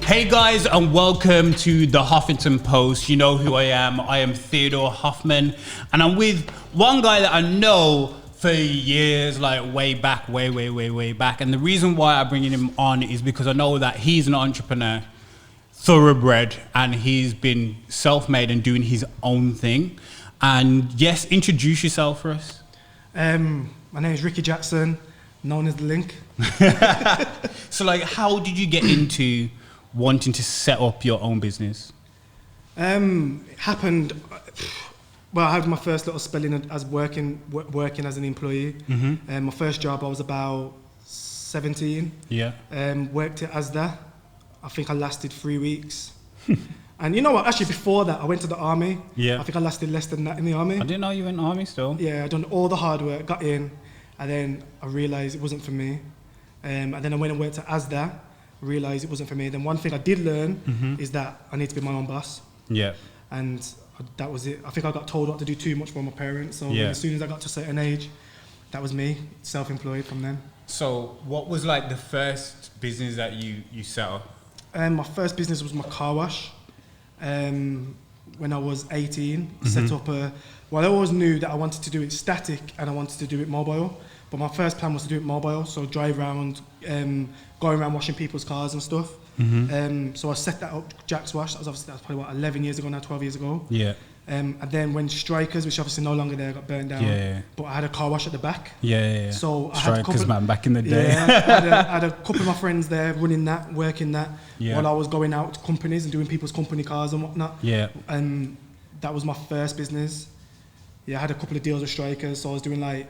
Hey guys, and welcome to the Hoffington Post. You know who I am. I am Theodore Hoffman, and I'm with one guy that I know for years, like way back. And the reason why I'm bringing him on is because I know that he's an entrepreneur, thoroughbred, and he's been self-made and doing his own thing. And yes, introduce yourself for us. My name is Ricky Jackson, known as The Link. So like, how did you get into wanting to set up your own business? It happened, well, I had my first little spelling as working as an employee. Mm-hmm. My first job, I was about 17. Yeah. Worked at Asda. I think I lasted 3 weeks. And you know what, actually before that, I went to the army. Yeah. I think I lasted less than that in the army. I didn't know you were in the army still. Yeah, I done all the hard work, got in, and then I realised it wasn't for me. And then I went and worked at Asda, realised it wasn't for me. Then one thing I did learn is that I need to be my own boss. Yeah. And that was it. I think I got told not to do too much for my parents. So Yeah. as soon as I got to a certain age, that was me, self-employed from then. So what was like the first business that you set up? My first business was my car wash. When I was 18, set up well, I always knew that I wanted to do it static and I wanted to do it mobile. But my first plan was to do it mobile, so drive around, going around washing people's cars and stuff. So I set that up, Jack's Wash. That was probably 11 years ago now, 12 years ago. Yeah. And then when Strikers, which obviously no longer there, got burnt down. Yeah. But I had a car wash at the back. Yeah. So I had a Strikers, couple, man, back in the day. Yeah, I had a couple of my friends there running that, working that, Yeah. while I was going out to companies and doing people's company cars and whatnot. Yeah. And that was my first business. Yeah, I had a couple of deals with Strikers, so I was doing like,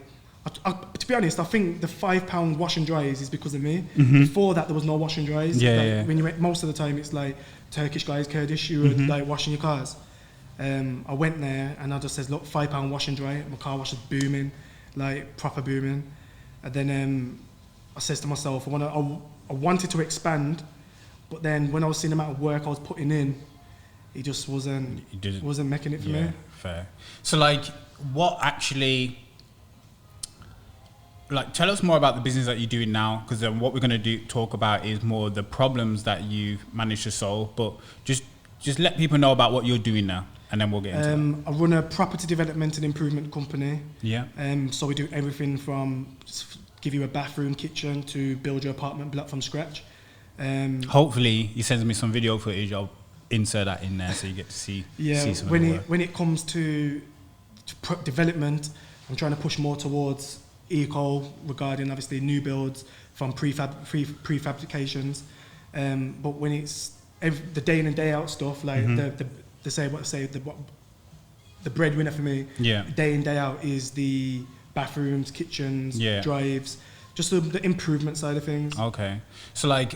to be honest, I think the £5 wash and dries is because of me. Before that, there was no wash and dries. Yeah. When you went, most of the time, it's like Turkish guys, Kurdish, you were like washing your cars. I went there and I just said, look, £5 wash and dry. My car wash was booming, like proper booming. And then I says to myself, I wanted to expand, but then when I was seeing the amount of work I was putting in, it just wasn't making it for me. Fair. So like, what actually, like, tell us more about the business that you're doing now, because then what we're going to talk about is more the problems that you've managed to solve, but just let people know about what you're doing now, and then we'll get into it. I run a property development and improvement company. Yeah. So we do everything from give you a bathroom, kitchen, to build your apartment block from scratch. Hopefully he sends me some video footage. I'll insert that in there so you get to see some of the work. When it comes to development, I'm trying to push more towards eco regarding obviously new builds from prefabrications. But when it's the day in and day out stuff, like the breadwinner for me, day in day out is the bathrooms, kitchens, drives, just the improvement side of things. Okay, so like,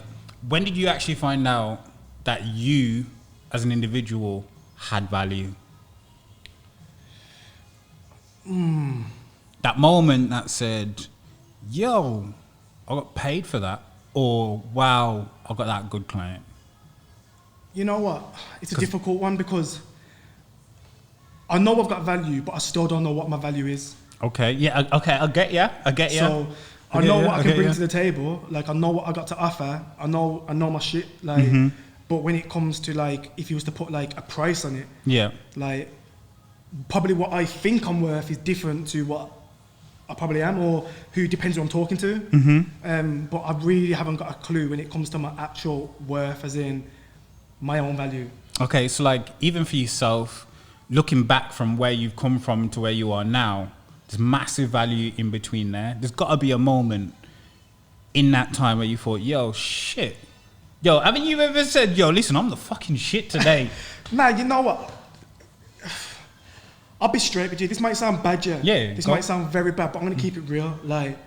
when did you actually find out that you as an individual had value? That moment that said, yo, I got paid for that, or wow, I got that good client. You know what? It's a difficult one because I know I've got value, but I still don't know what my value is. Okay, yeah, okay, I get you. So I know what I can bring to the table. Like, I know what I got to offer. I know my shit. Like, but when it comes to like, if you was to put like a price on it, like probably what I think I'm worth is different to what I probably am, or who depends who I'm talking to. But I really haven't got a clue when it comes to my actual worth, as in my own value. Okay, so like, even for yourself, looking back from where you've come from to where you are now, there's massive value in between there. There's got to be a moment in that time where you thought, yo, shit. Yo, haven't you ever said, yo, listen, I'm the fucking shit today? Nah, you know what? I'll be straight with you. This might sound bad, This might sound very bad, but I'm going to keep it real. Like,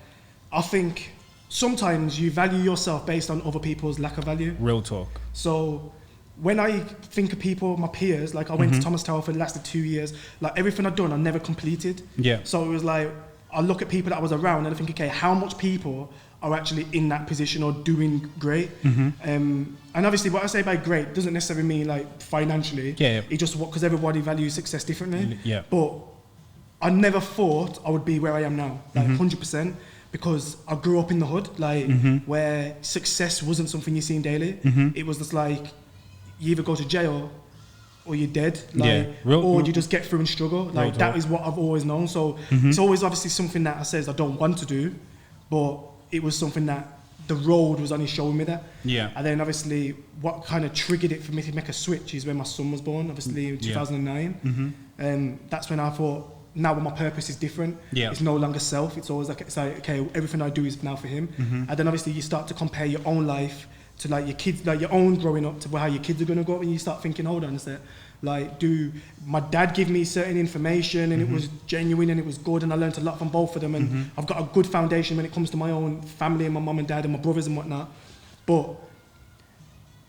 I think sometimes you value yourself based on other people's lack of value. Real talk. So when I think of people, my peers, like I went to Thomas Tower for the lasted 2 years, like everything I'd done, I never completed. Yeah. So it was like, I look at people that I was around and I think, okay, how much people are actually in that position or doing great? And obviously what I say by great doesn't necessarily mean like financially. Yeah. It just, because everybody values success differently. Yeah. But I never thought I would be where I am now, like 100%, because I grew up in the hood, like where success wasn't something you seen daily. It was just like you either go to jail or you're dead, like, or you just get through and struggle. Like that is what I've always known. So it's always obviously something that I says I don't want to do, but it was something that the road was only showing me that. Yeah. And then obviously what kind of triggered it for me to make a switch is when my son was born, obviously in 2009. That's when I thought, now my purpose is different. It's no longer self. It's always like, okay, everything I do is now for him. And then obviously you start to compare your own life to like your kids, like your own growing up to how your kids are going to grow up, and you start thinking, hold on a sec, like, do my dad give me certain information and it was genuine and it was good and I learned a lot from both of them, and I've got a good foundation when it comes to my own family and my mum and dad and my brothers and whatnot, but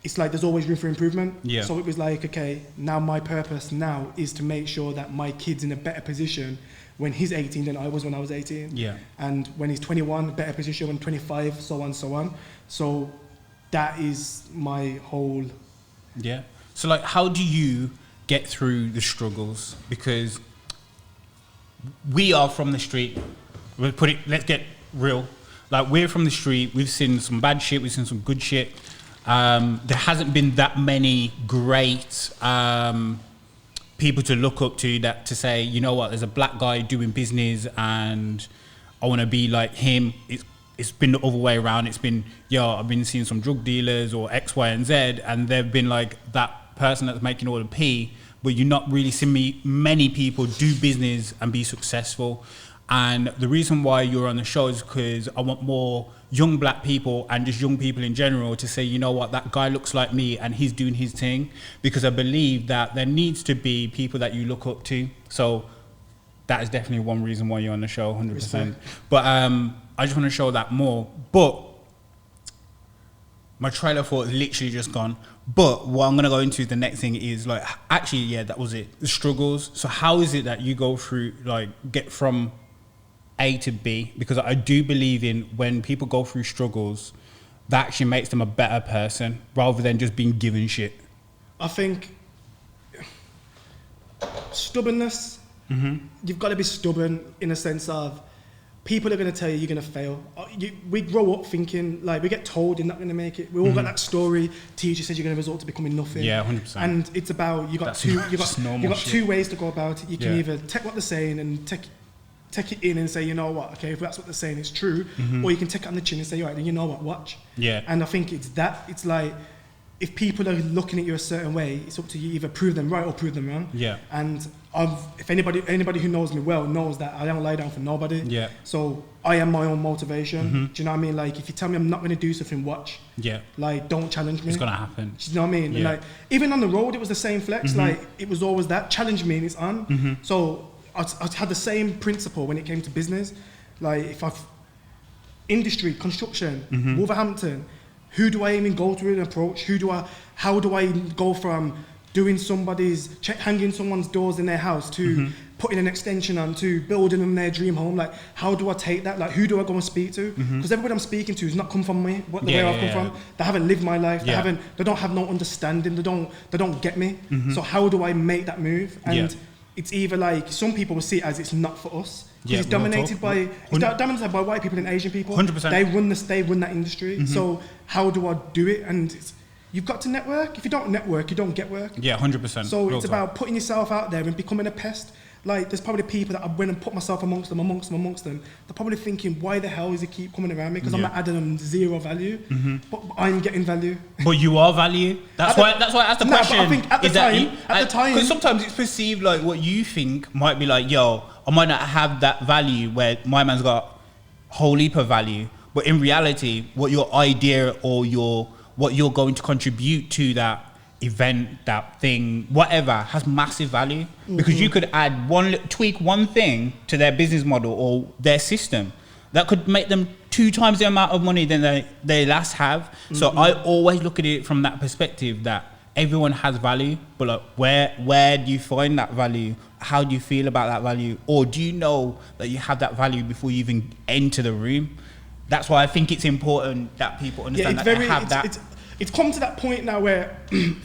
it's like there's always room for improvement. So it was like, okay, now my purpose now is to make sure that my kid's in a better position when he's 18 than I was when I was 18. And when he's 21, better position when 25, so on, so on. So that is my whole... So like, how do you get through the struggles? Because we are from the street. Let's get real. Like, we're from the street. We've seen some bad shit. We've seen some good shit. There hasn't been that many great people to look up to that to say, you know what, there's a black guy doing business and I want to be like him. It's been the other way around. It's been, I've been seeing some drug dealers or X, Y, and Z, and they've been like that person that's making all the P, but you're not really seeing many people do business and be successful. And the reason why you're on the show is because I want more young black people and just young people in general to say, you know what, that guy looks like me and he's doing his thing, because I believe that there needs to be people that you look up to. So that is definitely one reason why you're on the show, 100%. Respect. But I just want to show that more. But my trailer thought is literally just gone. But what I'm going to go into the next thing is like, actually, that was it. The struggles. So how is it that you go through, like, get from A to B? Because I do believe in when people go through struggles, that actually makes them a better person rather than just being given shit. I think stubbornness, you've got to be stubborn in a sense of people are going to tell you you're going to fail. We grow up thinking, like, we get told you're not going to make it. We all got that story, teacher says you're going to result to becoming nothing. 100%. And it's about, you got two ways to go about it. You can either take what they're saying and take it in and say, you know what, okay, if that's what they're saying, it's true. Or you can take it on the chin and say, all right, then you know what, watch. And I think it's like, if people are looking at you a certain way, it's up to you either prove them right or prove them wrong. And if anybody who knows me well knows that I don't lie down for nobody. So I am my own motivation. Do you know what I mean? Like, if you tell me I'm not going to do something, watch. Like, don't challenge me. It's going to happen. Do you know what I mean? And like, even on the road, it was the same flex. Like, it was always that, challenge me and it's on. So I had the same principle when it came to business. Like, if industry, construction, Wolverhampton, who do I even go to and approach? How do I go from doing hanging someone's doors in their house to putting an extension on to building them their dream home? Like, how do I take that? Like, who do I go and speak to? Because everybody I'm speaking to has not come from me, the way I've come from. They haven't lived my life. They don't have no understanding. They don't get me. So how do I make that move? And it's either like, some people will see it as it's not for us. It's dominated by white people and Asian people. 100%. They run that industry. So how do I do it? And you've got to network. If you don't network, you don't get work. 100%. So it's about putting yourself out there and becoming a pest. Like, there's probably people that I went and put myself amongst them. They're probably thinking, why the hell does he keep coming around me? Because I'm not adding them zero value, but I'm getting value. But you are value. That's why I asked the question. I think at the time, because sometimes it's perceived like what you think might be like, yo, I might not have that value where my man's got a whole heap of value. But in reality, what your idea or what you're going to contribute to that event, that thing, whatever, has massive value. Because you could tweak one thing to their business model or their system that could make them 2 times the amount of money than they last have. So I always look at it from that perspective, that everyone has value, but like, where do you find that value? How do you feel about that value? Or do you know that you have that value before you even enter the room? That's why I think it's important that people understand they have that. It's come to that point now where,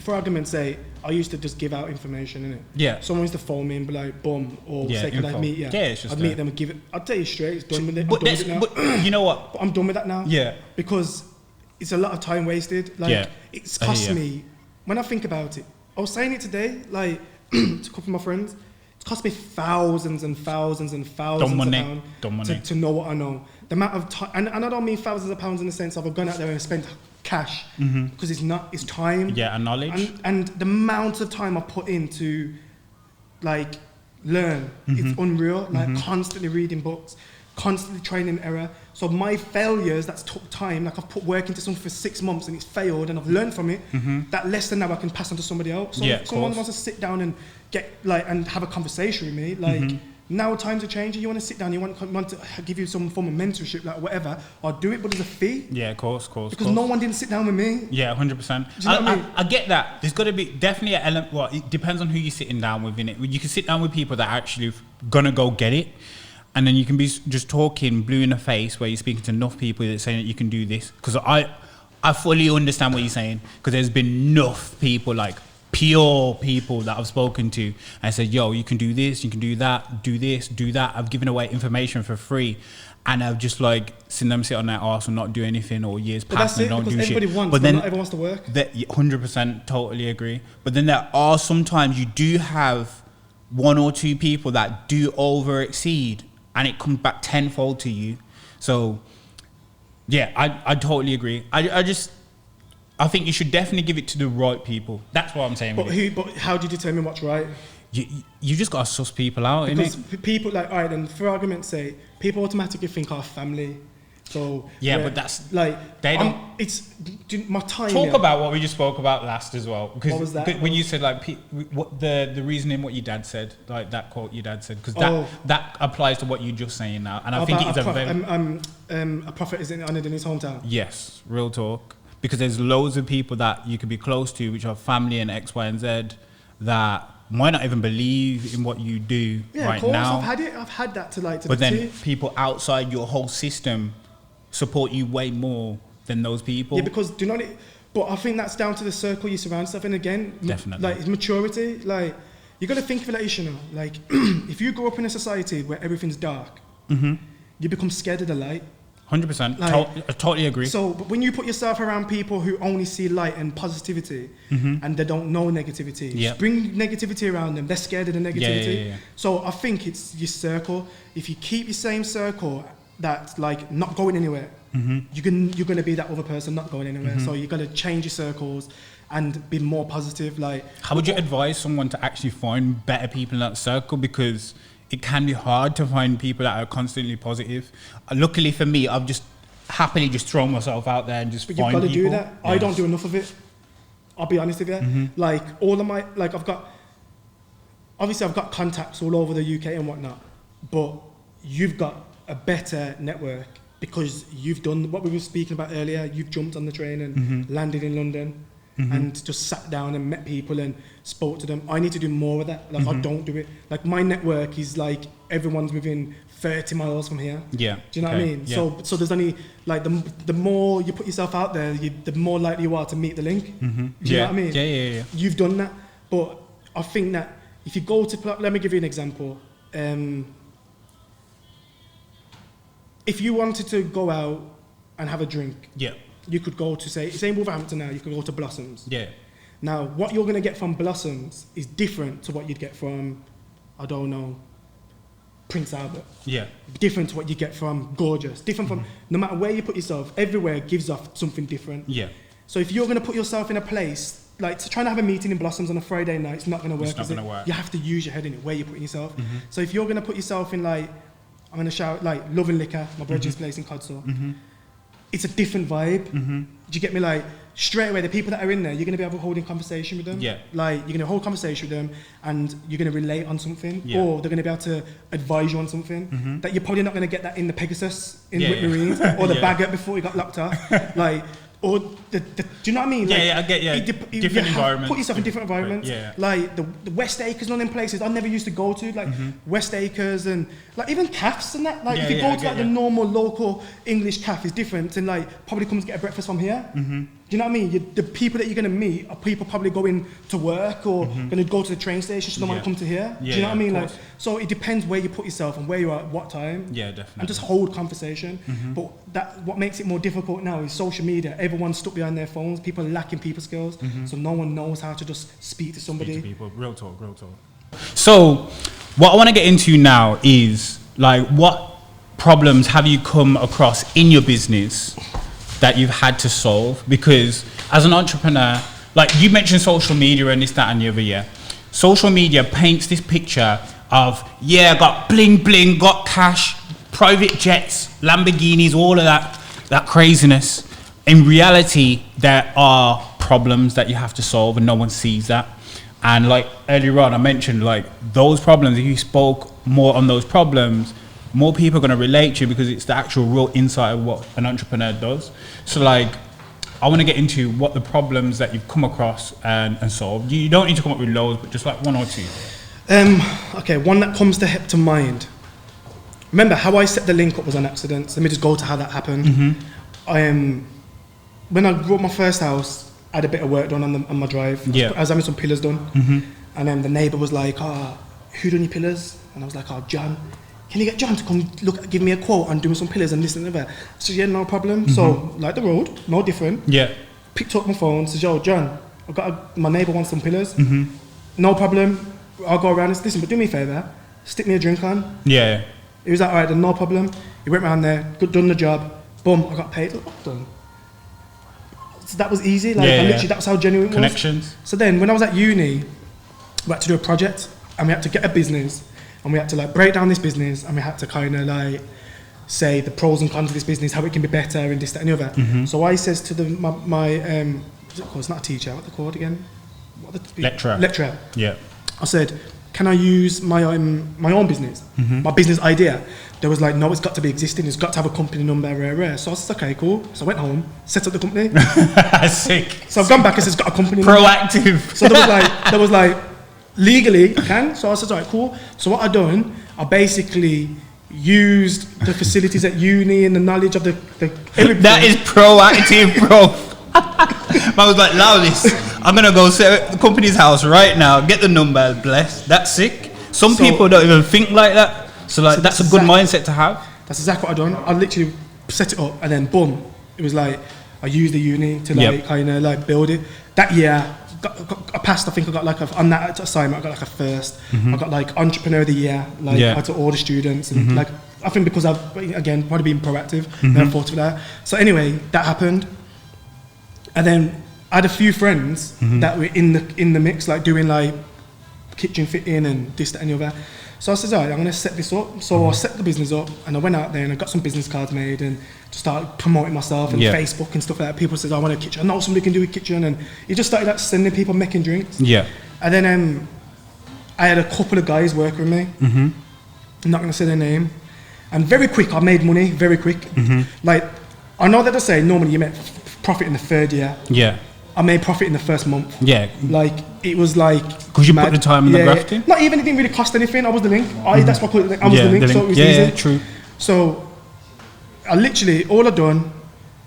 for argument's sake, I used to just give out information, innit? Yeah. Someone used to phone me and be like, boom, or Yeah, say, can I info. meet you? Yeah, it's just I'd meet them and give it. I'd tell you straight, it's done with it. I'm But, done with it now. but you know what? But I'm done with that now. Yeah. Because it's a lot of time wasted. Like, Yeah. it's I hear cost you. me, when I think about it, I was saying it today, like, to a couple of my friends, it's cost me thousands and thousands and thousands Dumb money. of pounds Dumb money. to know what I know. The amount of time, and I don't mean thousands of pounds in the sense of I've gone out there and spent cash, because it's not, it's time. Yeah, and knowledge. And the amount of time I put into, like, learn, it's unreal. Like, constantly reading books, constantly training error. So my failures, that's took time. Like, I've put work into something for 6 months and it's failed, and I've learned from it. That lesson now I can pass on to somebody else. So Yeah, if someone of course. wants to sit down and get, like, and have a conversation with me, like, now times are changing. You want to sit down, you want to give you some form of mentorship, like whatever, I'll do it, but there's a fee. Yeah, of course. Because no one didn't sit down with me. Yeah, 100%. Do you know what I mean? I get that. There's got to be definitely an element. Well, it depends on who you're sitting down with, innit? You can sit down with people that are actually gonna go get it, and then you can be just talking blue in the face where you're speaking to enough people that saying that you can do this. Because I fully understand what you're saying. Because there's been enough people, like pure people that I've spoken to, and said, "Yo, you can do this, you can do that, do this, do that." I've given away information for free. And I've just like seen them sit on their arse and not do anything, or years But pass that's and it, don't because do everybody shit. wants, but but then not everyone wants to work. that 100% totally agree. But then there are sometimes you do have one or two people that do over exceed, and it comes back tenfold to you. So yeah, I totally agree. I think you should definitely give it to the right people. That's what I'm saying. But with it. but how do you determine what's right? You just gotta suss people out, Because innit? people, like, all right, then for argument's sake, people automatically think our family. So Yeah, we're- but that's- like, they don't- my time. Talk yeah. about what we just spoke about last as well. Because What was that? when you said like what the reasoning, what your dad said, like that quote your dad said, because Oh. that applies to what you're just saying now, and I think About it's a very a prophet isn't honored in his hometown. yes, real talk. Because there's loads of people that you could be close to, which are family and X, Y, and Z, that might not even believe in what you do Yeah, right of course. now. I've had that to But the then T. people outside your whole system support you way more than those people. Yeah, because do you know what but I think that's down to the circle you surround yourself in again. Definitely. Like, it's maturity. Like, you got to think of it like this, you know. Like, if you grow up in a society where everything's dark, you become scared of the light. 100%. Like- I totally agree. So, but when you put yourself around people who only see light and positivity, and they don't know negativity, Yeah. bring negativity around them. They're scared of the negativity. yeah. So I think it's your circle. If you keep your same circle that's like not going anywhere, you're gonna be that other person not going anywhere. So you got to change your circles and be more positive. Like, How would you advise someone to actually find better people in that circle? Because it can be hard to find people that are constantly positive. Luckily for me, I've just happily just thrown myself out there and just But you've find got to people. do that. I don't do enough of it. I'll be honest with you. Like, all of my, like, I've got contacts all over the UK and whatnot, but you've got a better network because you've done what we were speaking about earlier. You've jumped on the train and landed in London and just sat down and met people and spoke to them. I need to do more of that. Like, I don't do it. Like, my network is like everyone's within 30 miles from here. Yeah. Do you know what I mean? Yeah. So there's only, like, the more you put yourself out there, the more likely you are to meet the link. Do you know what I mean? Yeah. You've done that. But I think that if you go to, let me give you an example. If you wanted to go out and have a drink, Yeah. you could go to, say in Wolverhampton now, you could go to Blossoms. Yeah. Now, what you're going to get from Blossoms is different to what you'd get from, I don't know, Prince Albert. Yeah. Different to what you get from Gorgeous. Different from, no matter where you put yourself, everywhere gives off something different. Yeah. So if you're going to put yourself in a place, like, to try and have a meeting in Blossoms on a Friday night, it's not going to work. It's not is it? gonna work. You have to use your head in it, where you're putting yourself. So if you're going to put yourself in, like, I'm going to shout, like, Love and Liquor, my brethren's place in Codsall. It's a different vibe. Do you get me? Like, straight away, the people that are in there, you're going to be able to hold a conversation with them. Yeah. Like, you're going to hold a conversation with them and you're going to relate on something. Yeah. Or they're going to be able to advise you on something that you're probably not going to get that in the Pegasus in Yeah, Whit yeah. Marines or the Yeah. Baggett before he got locked up. Like, or do you know what I mean? Yeah, I get, yeah. You Different have- environments. Put yourself in different environments. Yeah. Like the West Acres and all them places I never used to go to, like West Acres and like even cafes and that. Like if you Yeah, go I to get like the normal local English cafe is different and like probably comes get a breakfast from here. Do Do you know what I mean? The people that you're going to meet are people probably going to work or going to go to the train station, so they want to come to here. Do you know what I mean? Like, so it depends where you put yourself and where you are at what time. Yeah, definitely. And just hold conversation. But what makes it more difficult now is social media. Everyone's stuck behind their phones. People are lacking people skills. So no one knows how to just speak to somebody. Speak to people. Real talk. So what I want to get into now is like, what problems have you come across in your business that you've had to solve? Because as an entrepreneur, like you mentioned social media and this, that, and the other, yeah. Social media paints this picture of, yeah, got bling bling, got cash, private jets, Lamborghinis, all of that craziness. In reality, there are problems that you have to solve and no one sees that. And like earlier on, I mentioned like those problems, if you spoke more on those problems, more people are going to relate to you because it's the actual real insight of what an entrepreneur does. So like, I want to get into what the problems that you've come across and solved. You don't need to come up with loads, but just like one or two. Okay, one that comes to mind. Remember how I set the link up was an accident. So let me just go to how that happened. When I bought my first house, I had a bit of work done on my drive. I was having some pillars done. And then the neighbour was like, who done your pillars? And I was like, John. Can you get John to come give me a quote on doing some pillars and this and that? So yeah, no problem. So like the road, no different. Yeah. Picked up my phone, says, yo, John, I've got my neighbour wants some pillars. No problem. I'll go around and say, listen, but do me a favour, stick me a drink on. Yeah. He was like, all right, then no problem. He went around there, done the job, boom, I got paid. Done. So that was easy. Like literally, that's how genuine it was. Connections. So then when I was at uni, we had to do a project and we had to get a business. And we had to like break down this business and we had to kind of like say the pros and cons of this business, how it can be better and this, that and the other. So I says to my what's it called? It's not a teacher, what's it called again? Lecturer. Yeah. I said, can I use my own business? My business idea. There was like, no, it's got to be existing, it's got to have a company number, rare. So I said, okay, cool. So I went home, set up the company. Sick. So I've gone back and it's got a company proactive number. So there was like legally I can. So I said, all right, cool. So what I done, I basically used the facilities at uni and the knowledge of the everything. That is proactive, bro. I was like, Lawless, I'm gonna go set up the company's house right now, get the number, bless. That's sick. Some people don't even think like that. So like that's a good mindset to have. That's exactly what I done. I literally set it up and then boom. It was like I used the uni to like kind of like build it. That year I passed. I think I got like on that assignment I got like a first. I got like entrepreneur of the year, like out of all the students, and like I think because I've again probably been proactive and I thought of that. So anyway, that happened, and then I had a few friends that were in the mix, like doing like kitchen fitting and this, that, and the other. So I said, all right, I'm going to set this up. So I set the business up and I went out there and I got some business cards made and just started promoting myself and Facebook and stuff like that. People said, I want a kitchen. I know somebody can do a kitchen. And he just started sending people making drinks. Yeah. And then I had a couple of guys working with me. I'm not going to say their name. And very quick, I made money, very quick. Like, I know that they say normally you make profit in the third year. Yeah. I made profit in the first month. Yeah. Like, it was like... Because you put the time in the grafting? Not even, it didn't really cost anything. I was the link. That's what I call it. I was the link, so it was easy. Yeah, true. So, I literally, all I done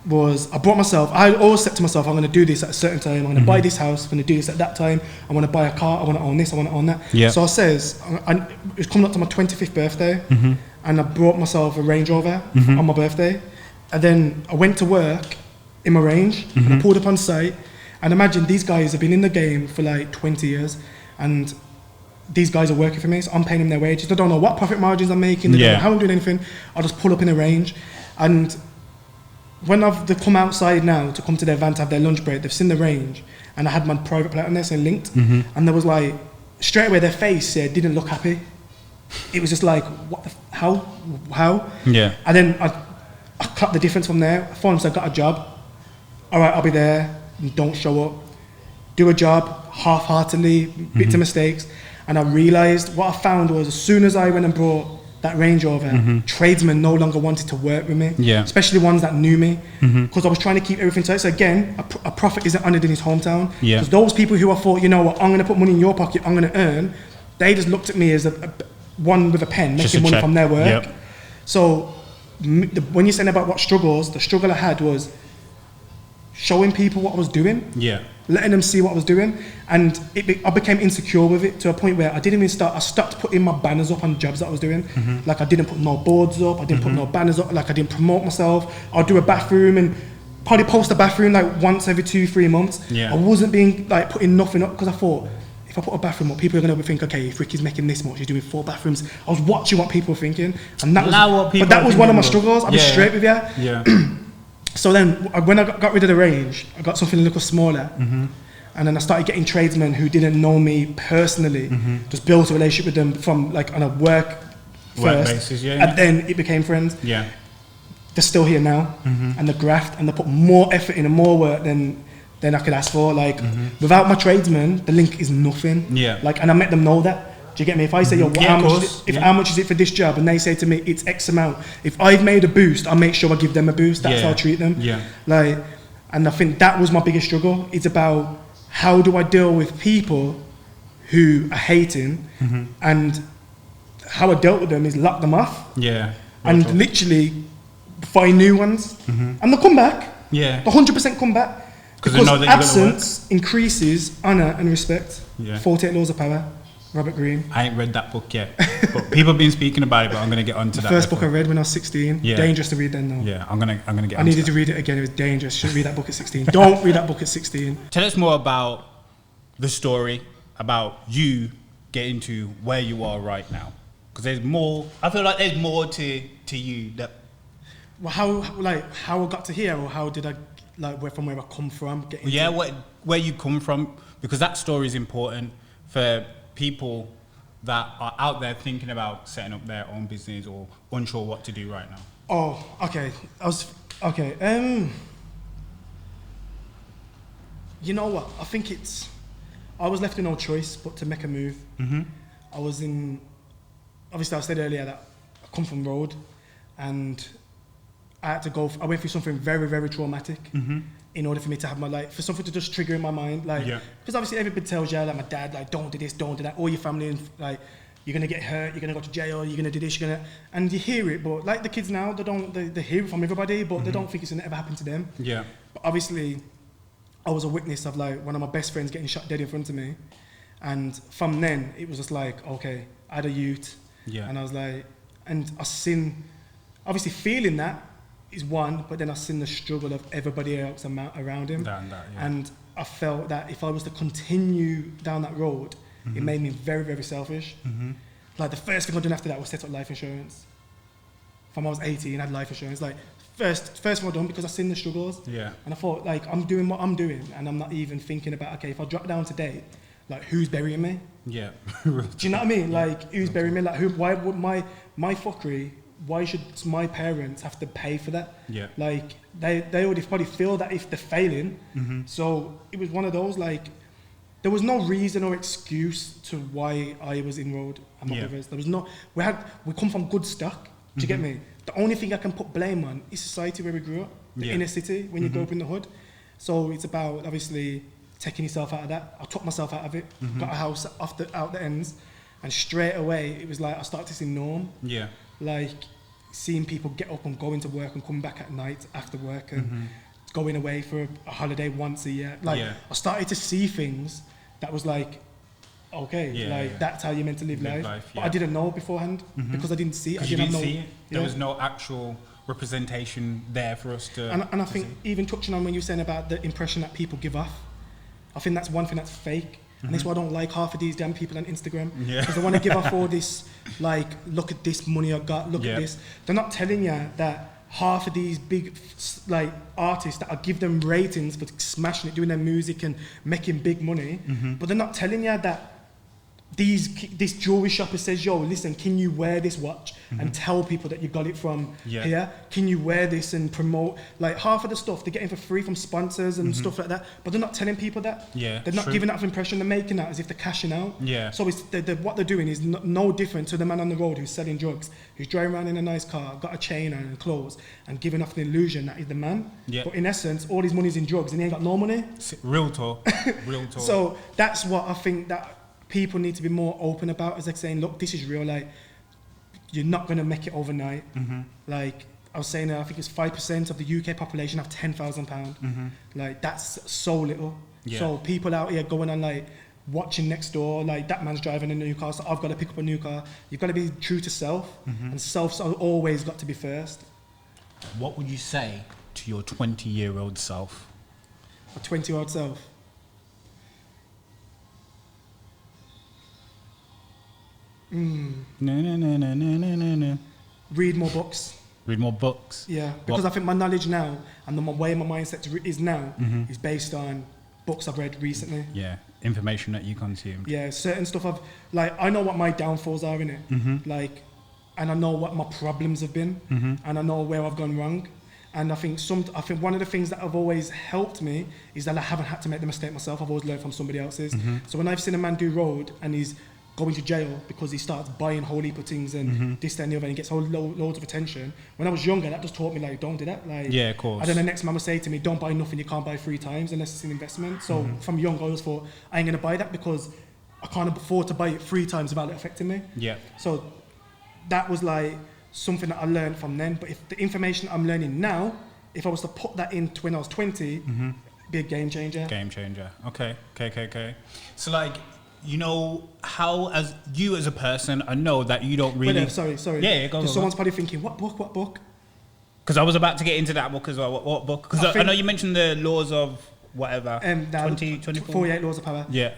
was, I brought myself, I always said to myself, I'm going to do this at a certain time. I'm going to buy this house. I'm going to do this at that time. I want to buy a car. I want to own this. I want to own that. Yeah. So I says, it was coming up to my 25th birthday. And I brought myself a Range Rover on my birthday. And then I went to work in my Range. And I pulled up on site. And imagine these guys have been in the game for like 20 years and these guys are working for me, so I'm paying them their wages. They don't know what profit margins I'm making, they don't know how I'm doing anything. I'll just pull up in a Range. And when they've come outside now to come to their van to have their lunch break, they've seen the Range and I had my private plate on there saying linked. And there was like, straight away their face didn't look happy. It was just like, what the, how? Yeah. And then I cut the difference from there. I phoned them, said, I got a job. All right, I'll be there. Don't show up, do a job half-heartedly, bits of mistakes. And I realised what I found was as soon as I went and brought that Range Rover, tradesmen no longer wanted to work with me, especially ones that knew me, because I was trying to keep everything tight. So again, a prophet isn't honored in his hometown. Because those people who I thought, you know what, I'm going to put money in your pocket, I'm going to earn, they just looked at me as one with a pen, making money from their work. So when you're saying about what struggles, the struggle I had was showing people what I was doing. Yeah. Letting them see what I was doing, and I became insecure with it to a point where I stopped putting my banners up on jobs that I was doing. Like I didn't put no boards up, I didn't put no banners up, like I didn't promote myself. I'll do a bathroom and probably post a bathroom like once every 2-3 months. Yeah. I wasn't being like putting nothing up because I thought, if I put a bathroom up, people are going to think, okay, if Ricky's making this much, he's doing 4 bathrooms. I was watching what people were thinking, and that was one of my struggles. I'll be straight with you. Yeah. So then, when I got rid of the range, I got something a little smaller. And then I started getting tradesmen who didn't know me personally, just built a relationship with them from like on a work first, basis, and then it became friends. Yeah. They're still here now, and the graft, and they put more effort in and more work than I could ask for. Like without my tradesmen, the link is nothing. Yeah. Like, and I make them know that. Do you get me? If I say, yo, how much is it for this job? And they say to me, it's X amount. If I've made a boost, I'll make sure I give them a boost. That's how I treat them. Yeah. Like, and I think that was my biggest struggle. It's about how do I deal with people who are hating, and how I dealt with them is lock them off. Yeah. And literally find new ones. And they'll come back. Yeah. They'll 100% come back. Because absence increases honour and respect. Yeah. 48 Laws of Power. Robert Greene. I ain't read that book yet, but people have been speaking about it. But I'm gonna get onto that. First book I read when I was 16. Yeah. Dangerous to read then though. Yeah, I'm gonna get. I needed to read it again. It was dangerous. Shouldn't read that book at 16. Don't read that book at 16. Tell us more about the story, about you getting to where you are right now, because there's more. I feel like there's more to you that. Well, how I got to here, or how did I from where I come from? Where you come from, because that story is important for people that are out there thinking about setting up their own business or unsure what to do right now. Oh, okay. You know what? I think I was left with no choice but to make a move. I was obviously I said earlier that I come from road, and I had to I went through something very, very traumatic. In order for me to have my for something to just trigger in my mind, because obviously everybody tells you, like my dad, like don't do this, don't do that, all your family, and like you're gonna get hurt, you're gonna go to jail, you're gonna do this, and you hear it, but like the kids now, they hear it from everybody, but they don't think it's gonna ever happen to them. Yeah. But obviously, I was a witness of like one of my best friends getting shot dead in front of me, and from then it was just like, okay, I had a youth, and I was like, and I seen, obviously feeling that is one, but then I seen the struggle of everybody else around him, and I felt that if I was to continue down that road, it made me very, very selfish. Like the first thing I did after that was set up life insurance. From I was 18, I had life insurance. Like first thing I done, because I seen the struggles, and I thought like I'm doing what I'm doing, and I'm not even thinking about, okay, if I drop down today, like who's burying me? Yeah. Do you know what I mean? Like who's burying me? Like why would my fuckery? Why should my parents have to pay for that? Yeah. Like they already probably feel that if they're failing. So it was one of those, like there was no reason or excuse to why I was enrolled at my brothers. There was no. We come from good stock. Do you get me? The only thing I can put blame on is society where we grew up, the inner city when you grow up in the hood. So it's about obviously taking yourself out of that. I took myself out of it. Got a house out the ends, and straight away it was like I started to see norm. Yeah. Like seeing people get up and go into work and come back at night after work and going away for a holiday once a year. Like I started to see things that was like, okay, that's how you're meant to live life. But I didn't know beforehand because I didn't see it. I didn't see it. There was no actual representation there for us to. And I think even touching on when you were saying about the impression that people give off, I think that's one thing that's fake. And that's why I don't like half of these damn people on Instagram. Because they want to give off all this, like, look at this money I got, look at this. They're not telling you that half of these big, like, artists that I give them ratings for smashing it, doing their music and making big money, but they're not telling you that this jewelry shopper says, yo, listen, can you wear this watch and tell people that you got it from here? Can you wear this and promote? Like half of the stuff they're getting for free from sponsors and stuff like that, but they're not telling people that. They're not giving that impression. They're making that as if they're cashing out. So it's what they're doing is no different to the man on the road who's selling drugs, who's driving around in a nice car, got a chain on and clothes, and giving off the illusion that he's the man. But in essence, all his money's in drugs and he ain't got no money. Real talk. Real talk. So that's what I think that people need to be more open about, as like saying, look, this is real, like you're not going to make it overnight. Like I was saying I think it's 5% of the UK population have £10,000. Like that's so little. Yeah. So people out here going on like watching next door, like that man's driving a new car, so I've got to pick up a new car. You've got to be true to self, and self's always got to be first. What would you say to your 20-year-old self? A 20-year-old self. No. Read more books. Read more books. Yeah, because I think my knowledge now and the way my mindset is now is based on books I've read recently. Yeah, information that you consumed. Yeah, certain stuff I know what my downfalls are in it. Like, and I know what my problems have been, and I know where I've gone wrong. And I think one of the things that have always helped me is that I haven't had to make the mistake myself. I've always learned from somebody else's. So when I've seen a man do road and he's going to jail because he starts buying whole heap of things and this, that, and the other, and he gets loads of attention. When I was younger, that just taught me, like, don't do that. Like, yeah, of course. And then the next man would say to me, don't buy nothing you can't buy 3 times unless it's an investment. So from young, I always thought, I ain't going to buy that because I can't afford to buy it 3 times without it affecting me. Yeah. So that was like something that I learned from then. But if the information I'm learning now, if I was to put that into when I was 20, be a game changer. Game changer. Okay. So, like, you know how, as you as a person, I know that you don't really. Wait, sorry. Yeah, go. Someone's probably thinking, what book? Because I was about to get into that book as well. What book? Because I know you mentioned the laws of whatever. 24? 48 Laws of Power. Yeah.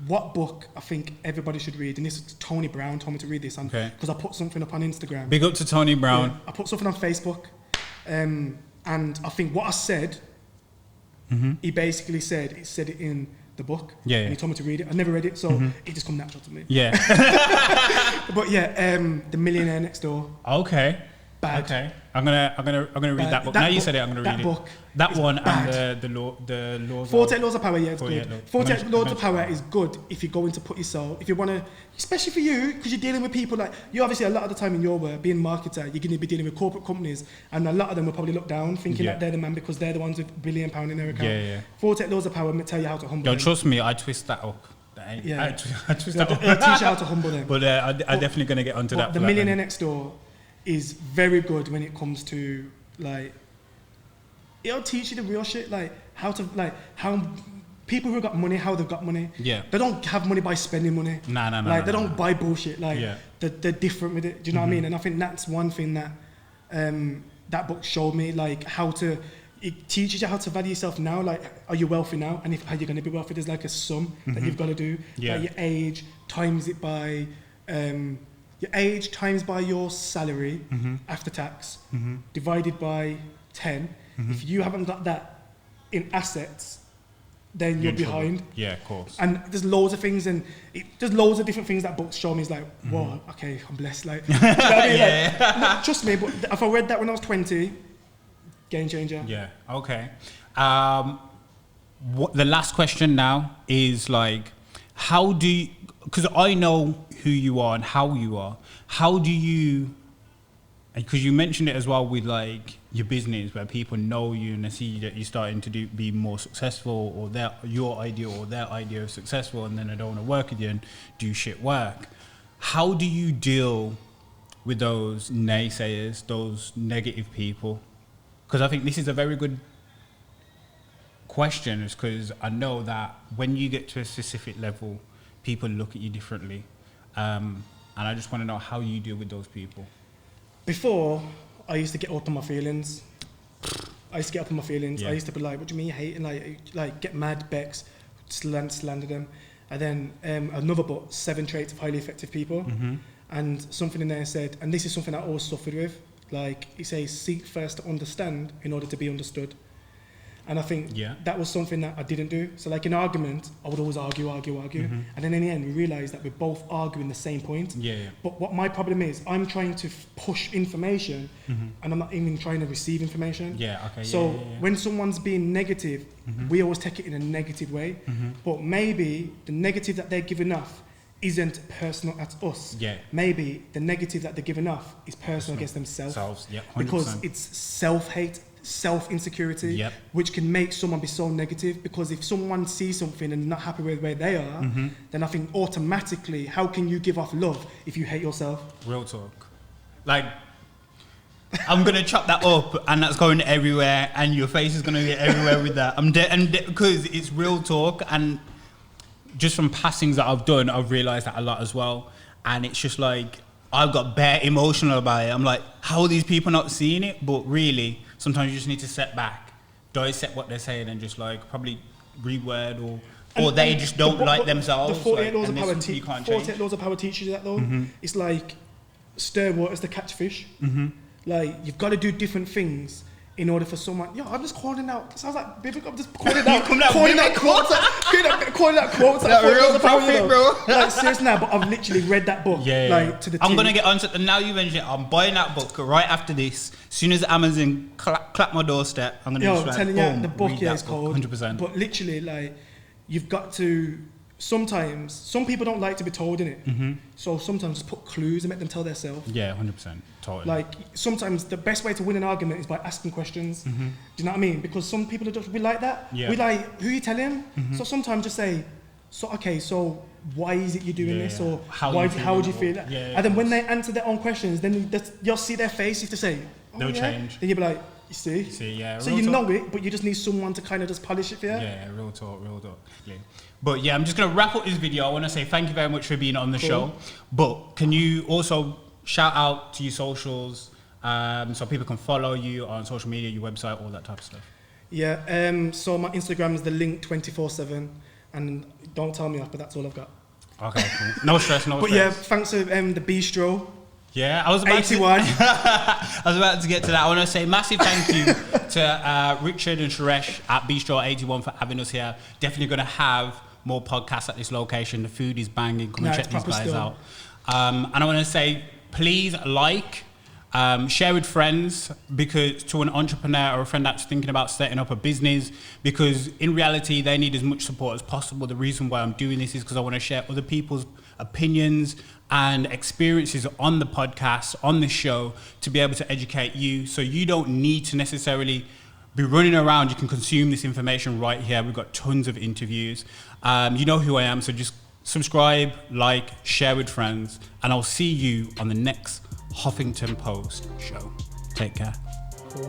What book I think everybody should read, and this is Tony Brown told me to read this, because I put something up on Instagram. Big up to Tony Brown. Yeah, I put something on Facebook, and I think what I said, he basically said it in the book. Yeah. And he told me to read it. I never read it, so it just come natural to me. Yeah. But yeah, The Millionaire Next Door. Okay. Bad. Okay. I'm gonna read that book. Now you said it, I'm gonna read it. That one bad. And the laws. 48 Laws of Power, yeah, it's 48 good. 48 Laws of Power is good if you're going to put yourself, if you want to, especially for you, because you're dealing with people like, you obviously a lot of the time in your work, being a marketer, you're going to be dealing with corporate companies, and a lot of them will probably look down, thinking that they're the man because they're the ones with £1 billion in their account. Yeah. 48 Laws of Power will tell you how to humble them. Trust me, I twist that up. I twist that up. It'll teach you how to humble them. But I'm definitely going to get onto that. The Millionaire Next Door is very good when it comes to, like, it'll teach you the real shit, like how people who got money, how they've got money. Yeah. They don't have money by spending money. No. Like they don't buy bullshit. Like they're different with it. Do you know what I mean? And I think that's one thing that that book showed me, like it teaches you how to value yourself now. Like, are you wealthy now? And how you're going to be wealthy? There's like a sum that you've got to do. Yeah. Like your age times it by your salary after tax divided by 10. If you haven't got that in assets, then you're behind. Yeah, of course. And there's loads of things, and there's loads of different things that books show me. Is like, whoa, okay, I'm blessed. Like, do you know what I mean? Like, trust me. But if I read that when I was 20, game changer. Yeah. Okay. The last question now is like, how do you? Because I know who you are and how you are. How do you? Because you mentioned it as well with like your business, where people know you and they see that you're starting to be more successful, or your idea or their idea of successful, and then they don't want to work with you and do shit work. How do you deal with those naysayers, those negative people? Because I think this is a very good question, is because I know that when you get to a specific level, people look at you differently, and I just want to know how you deal with those people. Before, I used to get up on my feelings. I used to be like, what do you mean you hate? And like get mad, vex, slander them. And then another book, 7 Traits of Highly Effective People. And something in there said, and this is something I always suffered with, like it says, seek first to understand in order to be understood. And I think that was something that I didn't do. So like in argument, I would always argue. And then in the end, we realised that we're both arguing the same point. But what my problem is, I'm trying to push information and I'm not even trying to receive information. When someone's being negative, we always take it in a negative way. But maybe the negative that they're giving off isn't personal at us. Maybe the negative that they're giving off is personal against themselves. Because it's self-hate, self-insecurity, which can make someone be so negative. Because if someone sees something and not happy with where they are, then I think automatically, how can you give off love if you hate yourself? Real talk. Like, I'm gonna chop that up, and that's going everywhere, and your face is gonna be everywhere with that. Because it's real talk, and just from passings that I've done, I've realised that a lot as well. And it's just like I've got bare emotional about it. I'm like, how are these people not seeing it? But really, sometimes you just need to step back, dissect what they're saying, and just like probably reword or they just don't like themselves. The 48 laws of power. 48 laws of power teaches you that though. It's like stir waters to catch fish. Like you've got to do different things in order for someone. Yo, I'm just calling out. Sounds like biblical. I'm just calling out. calling out quotes. Calling out quotes. That real prophet, bro. Like seriously now, but I've literally read that book. Yeah. Like to the. I'm gonna get onto it. Now you mentioned it, I'm buying that book right after this. As soon as Amazon clap my doorstep, I'm gonna just like, telling boom, you, the book is called 100%. But literally, like, you've got to. Sometimes some people don't like to be told in it, so sometimes just put clues and make them tell themselves. Yeah, 100%, totally. Like sometimes the best way to win an argument is by asking questions. Do you know what I mean? Because some people are just we like that. Yeah. We like who you telling. So sometimes just say, so okay, so why is it you're doing this, or how would you feel? And then when they answer their own questions, then you'll see their face. If they say, they'll change. Then you'll be like, you see, yeah. So you know it, but you just need someone to kind of just polish it for you. Yeah, real talk. Yeah. But yeah, I'm just gonna wrap up this video. I want to say thank you very much for being on the show. But can you also shout out to your socials, so people can follow you on social media, your website, all that type of stuff? Yeah. So my Instagram is the link 24/7, and don't tell me off, but that's all I've got. Okay, cool. No stress. But yeah, thanks to the Bistro. Yeah, I was about 81. I was about to get to that. I want to say massive thank you to Richard and Suresh at Bistro 81 for having us here. Definitely going to have more podcasts at this location. The food is banging. Come and check these guys out. And I want to say, please share with friends, because to an entrepreneur or a friend that's thinking about setting up a business, because in reality they need as much support as possible. The reason why I'm doing this is because I want to share other people's opinions and experiences on the podcast, on the show, to be able to educate you, so you don't need to necessarily be running around. You can consume this information right here. We've got tons of interviews. You know who I am, so just subscribe, like, share with friends, and I'll see you on the next Hoffington Post show. Take care. Cool.